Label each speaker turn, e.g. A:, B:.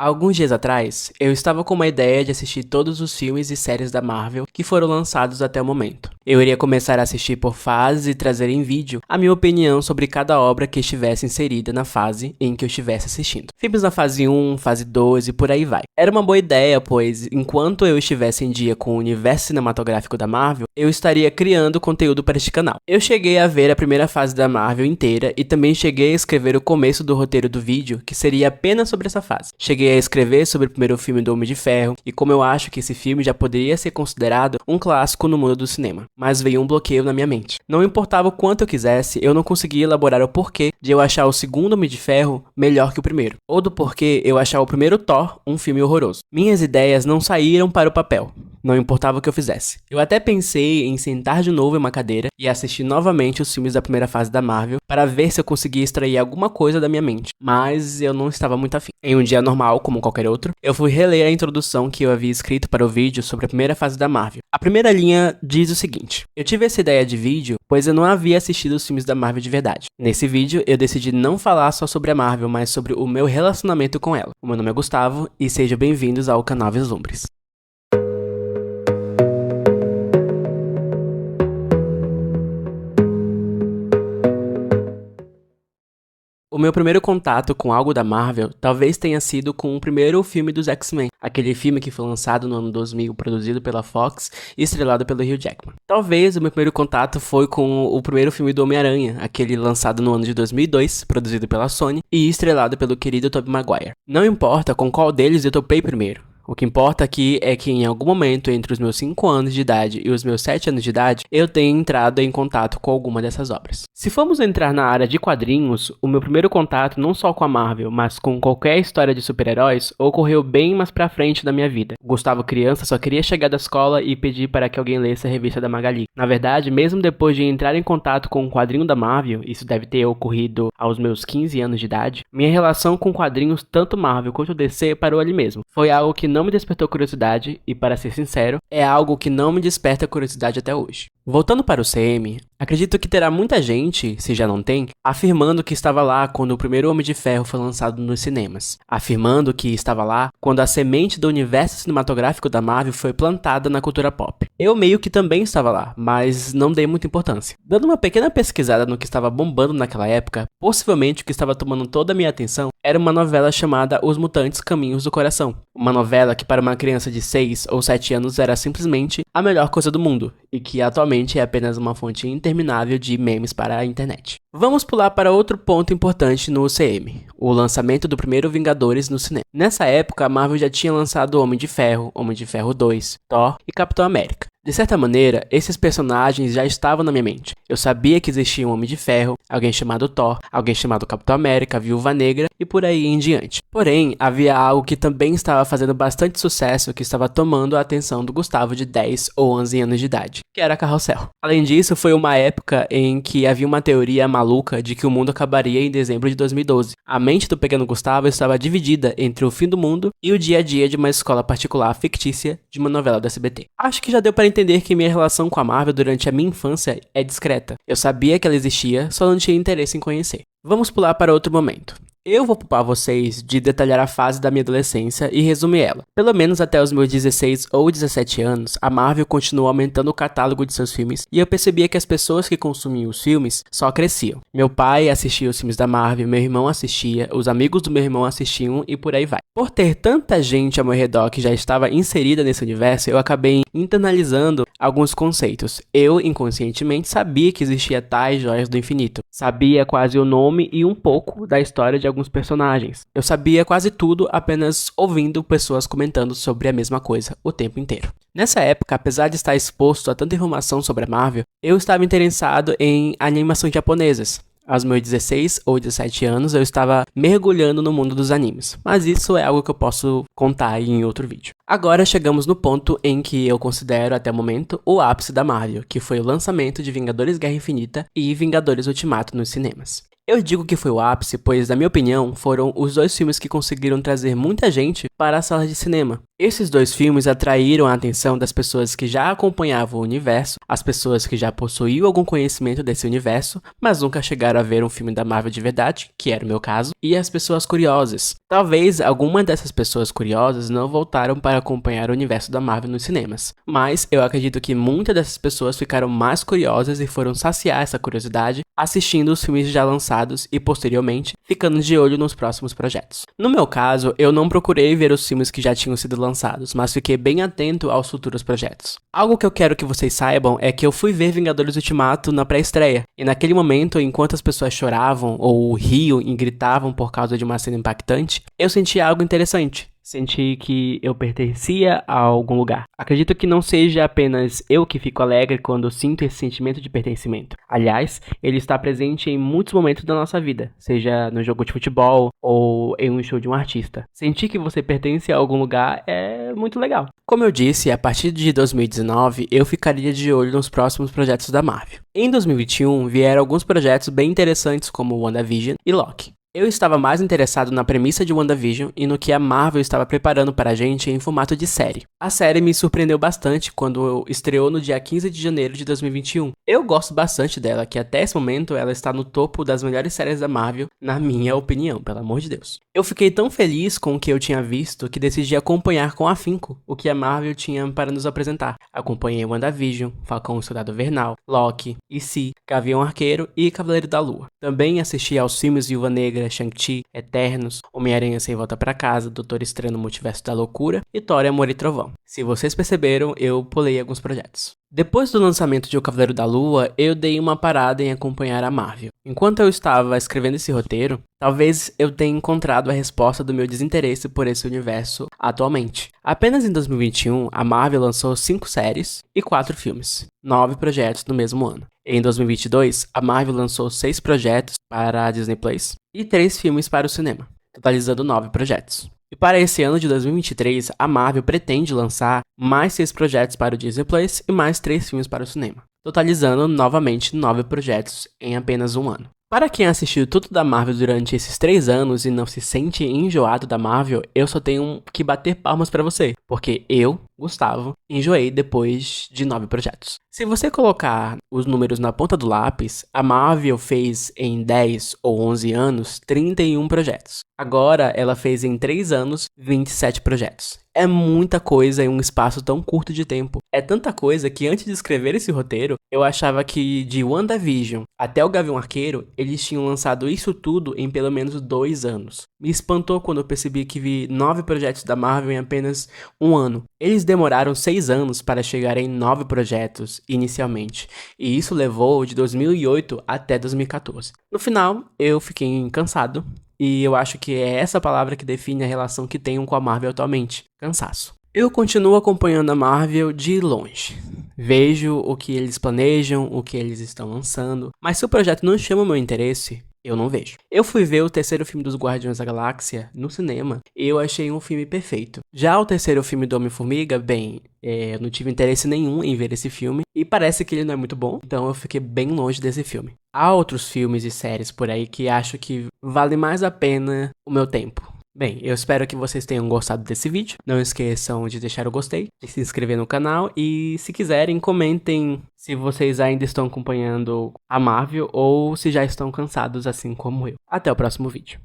A: Alguns dias atrás, eu estava com uma ideia de assistir todos os filmes e séries da Marvel que foram lançados até o momento. Eu iria começar a assistir por fases e trazer em vídeo a minha opinião sobre cada obra que estivesse inserida na fase em que eu estivesse assistindo. Filmes na fase 1, fase 2 e por aí vai. Era uma boa ideia, pois enquanto eu estivesse em dia com o universo cinematográfico da Marvel, eu estaria criando conteúdo para este canal. Eu cheguei a ver a primeira fase da Marvel inteira e também cheguei a escrever o começo do roteiro do vídeo, que seria apenas sobre essa fase. Cheguei a escrever sobre o primeiro filme do Homem de Ferro e como eu acho que esse filme já poderia ser considerado um clássico no mundo do cinema, mas veio um bloqueio na minha mente. Não importava o quanto eu quisesse, eu não conseguia elaborar o porquê de eu achar o segundo Homem de Ferro melhor que o primeiro, ou do porquê eu achar o primeiro Thor um filme horroroso. Minhas ideias não saíram para o papel. Não importava o que eu fizesse. Eu até pensei em sentar de novo em uma cadeira e assistir novamente os filmes da primeira fase da Marvel para ver se eu conseguia extrair alguma coisa da minha mente, mas eu não estava muito afim. Em um dia normal, como qualquer outro, eu fui reler a introdução que eu havia escrito para o vídeo sobre a primeira fase da Marvel. A primeira linha diz o seguinte: eu tive essa ideia de vídeo pois eu não havia assistido os filmes da Marvel de verdade. Nesse vídeo, eu decidi não falar só sobre a Marvel, mas sobre o meu relacionamento com ela. O meu nome é Gustavo e sejam bem-vindos ao canal Vislumbres. O meu primeiro contato com algo da Marvel talvez tenha sido com o primeiro filme dos X-Men, aquele filme que foi lançado no ano 2000, produzido pela Fox e estrelado pelo Hugh Jackman. Talvez o meu primeiro contato foi com o primeiro filme do Homem-Aranha, aquele lançado no ano de 2002, produzido pela Sony e estrelado pelo querido Tobey Maguire. Não importa com qual deles eu topei primeiro. O que importa aqui é que em algum momento entre os meus 5 anos de idade e os meus 7 anos de idade, eu tenha entrado em contato com alguma dessas obras. Se formos entrar na área de quadrinhos, o meu primeiro contato não só com a Marvel, mas com qualquer história de super-heróis, ocorreu bem mais pra frente da minha vida. O Gustavo criança só queria chegar da escola e pedir para que alguém lesse a revista da Magali. Na verdade, mesmo depois de entrar em contato com o quadrinho da Marvel, isso deve ter ocorrido aos meus 15 anos de idade, minha relação com quadrinhos tanto Marvel quanto DC parou ali mesmo. Foi algo que não me despertou curiosidade e, para ser sincero, é algo que não me desperta curiosidade até hoje. Voltando para o CM, acredito que terá muita gente, se já não tem, afirmando que estava lá quando o primeiro Homem de Ferro foi lançado nos cinemas. Afirmando que estava lá quando a semente do universo cinematográfico da Marvel foi plantada na cultura pop. Eu meio que também estava lá, mas não dei muita importância. Dando uma pequena pesquisada no que estava bombando naquela época, possivelmente o que estava tomando toda a minha atenção era uma novela chamada Os Mutantes Caminhos do Coração. Uma novela que para uma criança de 6 ou 7 anos era simplesmente a melhor coisa do mundo, e que atualmente é apenas uma fonte interminável de memes para a internet. Vamos pular para outro ponto importante no UCM, o lançamento do primeiro Vingadores no cinema. Nessa época, a Marvel já tinha lançado Homem de Ferro 2, Thor e Capitão América. De certa maneira, esses personagens já estavam na minha mente. Eu sabia que existia um Homem de Ferro, alguém chamado Thor, alguém chamado Capitão América, Viúva Negra e por aí em diante. Porém, havia algo que também estava fazendo bastante sucesso que estava tomando a atenção do Gustavo de 10 ou 11 anos de idade, que era Carrossel. Além disso, foi uma época em que havia uma teoria maluca de que o mundo acabaria em dezembro de 2012. A mente do pequeno Gustavo estava dividida entre o fim do mundo e o dia a dia de uma escola particular fictícia de uma novela do SBT. Acho que já deu para entender que minha relação com a Marvel durante a minha infância é discreta. Eu sabia que ela existia, só não tinha interesse em conhecer. Vamos pular para outro momento. Eu vou poupar vocês de detalhar a fase da minha adolescência e resumir ela. Pelo menos até os meus 16 ou 17 anos, a Marvel continuou aumentando o catálogo de seus filmes e eu percebia que as pessoas que consumiam os filmes só cresciam. Meu pai assistia os filmes da Marvel, meu irmão assistia, os amigos do meu irmão assistiam e por aí vai. Por ter tanta gente ao meu redor que já estava inserida nesse universo, eu acabei internalizando alguns conceitos. Eu, inconscientemente, sabia que existia tais joias do infinito. Sabia quase o nome e um pouco da história de alguns personagens. Eu sabia quase tudo apenas ouvindo pessoas comentando sobre a mesma coisa o tempo inteiro. Nessa época, apesar de estar exposto a tanta informação sobre a Marvel, eu estava interessado em animações japonesas. Aos meus 16 ou 17 anos, eu estava mergulhando no mundo dos animes, mas isso é algo que eu posso contar em outro vídeo. Agora chegamos no ponto em que eu considero até o momento o ápice da Marvel, que foi o lançamento de Vingadores Guerra Infinita e Vingadores Ultimato nos cinemas. Eu digo que foi o ápice, pois, na minha opinião, foram os dois filmes que conseguiram trazer muita gente para as salas de cinema. Esses dois filmes atraíram a atenção das pessoas que já acompanhavam o universo, as pessoas que já possuíam algum conhecimento desse universo, mas nunca chegaram a ver um filme da Marvel de verdade, que era o meu caso, e as pessoas curiosas. Talvez alguma dessas pessoas curiosas não voltaram para acompanhar o universo da Marvel nos cinemas, mas eu acredito que muitas dessas pessoas ficaram mais curiosas e foram saciar essa curiosidade assistindo os filmes já lançados e, posteriormente, ficando de olho nos próximos projetos. No meu caso, eu não procurei ver os filmes que já tinham sido lançados, mas fiquei bem atento aos futuros projetos. Algo que eu quero que vocês saibam é que eu fui ver Vingadores Ultimato na pré-estreia, e naquele momento, enquanto as pessoas choravam ou riam e gritavam por causa de uma cena impactante, eu senti algo interessante. Senti que eu pertencia a algum lugar. Acredito que não seja apenas eu que fico alegre quando sinto esse sentimento de pertencimento. Aliás, ele está presente em muitos momentos da nossa vida, seja no jogo de futebol ou em um show de um artista. Sentir que você pertence a algum lugar é muito legal. Como eu disse, a partir de 2019 eu ficaria de olho nos próximos projetos da Marvel. Em 2021 vieram alguns projetos bem interessantes como WandaVision e Loki. Eu estava mais interessado na premissa de WandaVision e no que a Marvel estava preparando para a gente em formato de série. A série me surpreendeu bastante quando estreou no dia 15 de janeiro de 2021. Eu gosto bastante dela, que até esse momento ela está no topo das melhores séries da Marvel, na minha opinião, pelo amor de Deus. Eu fiquei tão feliz com o que eu tinha visto que decidi acompanhar com afinco o que a Marvel tinha para nos apresentar. Acompanhei WandaVision, Falcão e Soldado Invernal, Loki, E.C., Gavião Arqueiro e Cavaleiro da Lua. Também assisti aos filmes Viúva Negra, Shang-Chi, Eternos, Homem-Aranha Sem Volta Pra Casa, Doutor Estranho no Multiverso da Loucura e Thor, Amor e Trovão. Se vocês perceberam, eu pulei alguns projetos. Depois do lançamento de O Cavaleiro da Lua, eu dei uma parada em acompanhar a Marvel. Enquanto eu estava escrevendo esse roteiro, talvez eu tenha encontrado a resposta do meu desinteresse por esse universo atualmente. Apenas em 2021, a Marvel lançou 5 séries e 4 filmes, 9 projetos no mesmo ano. Em 2022, a Marvel lançou 6 projetos para a Disney Plus e 3 filmes para o cinema, totalizando 9 projetos. E para esse ano de 2023, a Marvel pretende lançar mais 6 projetos para o Disney Plus e mais 3 filmes para o cinema, totalizando novamente 9 projetos em apenas um ano. Para quem assistiu tudo da Marvel durante esses 3 anos e não se sente enjoado da Marvel, eu só tenho que bater palmas pra você, porque eu, Gustavo, enjoei depois de 9 projetos. Se você colocar os números na ponta do lápis, a Marvel fez em 10 ou 11 anos 31 projetos. Agora ela fez em 3 anos 27 projetos. É muita coisa em um espaço tão curto de tempo. É tanta coisa que antes de escrever esse roteiro, eu achava que de WandaVision até o Gavião Arqueiro, eles tinham lançado isso tudo em pelo menos 2 anos. Me espantou quando eu percebi que vi 9 projetos da Marvel em apenas um ano. Eles demoraram 6 anos para chegar em 9 projetos inicialmente, e isso levou de 2008 até 2014. No final, eu fiquei cansado. E eu acho que é essa palavra que define a relação que tenho com a Marvel atualmente. Cansaço. Eu continuo acompanhando a Marvel de longe. Vejo o que eles planejam, o que eles estão lançando. Mas se o projeto não chama o meu interesse, eu não vejo. Eu fui ver o terceiro filme dos Guardiões da Galáxia no cinema e eu achei um filme perfeito. Já o terceiro filme do Homem-Formiga, bem, eu não tive interesse nenhum em ver esse filme e parece que ele não é muito bom, então eu fiquei bem longe desse filme. Há outros filmes e séries por aí que acho que vale mais a pena o meu tempo. Bem, eu espero que vocês tenham gostado desse vídeo. Não esqueçam de deixar o gostei, de se inscrever no canal e, se quiserem, comentem se vocês ainda estão acompanhando a Marvel ou se já estão cansados assim como eu. Até o próximo vídeo.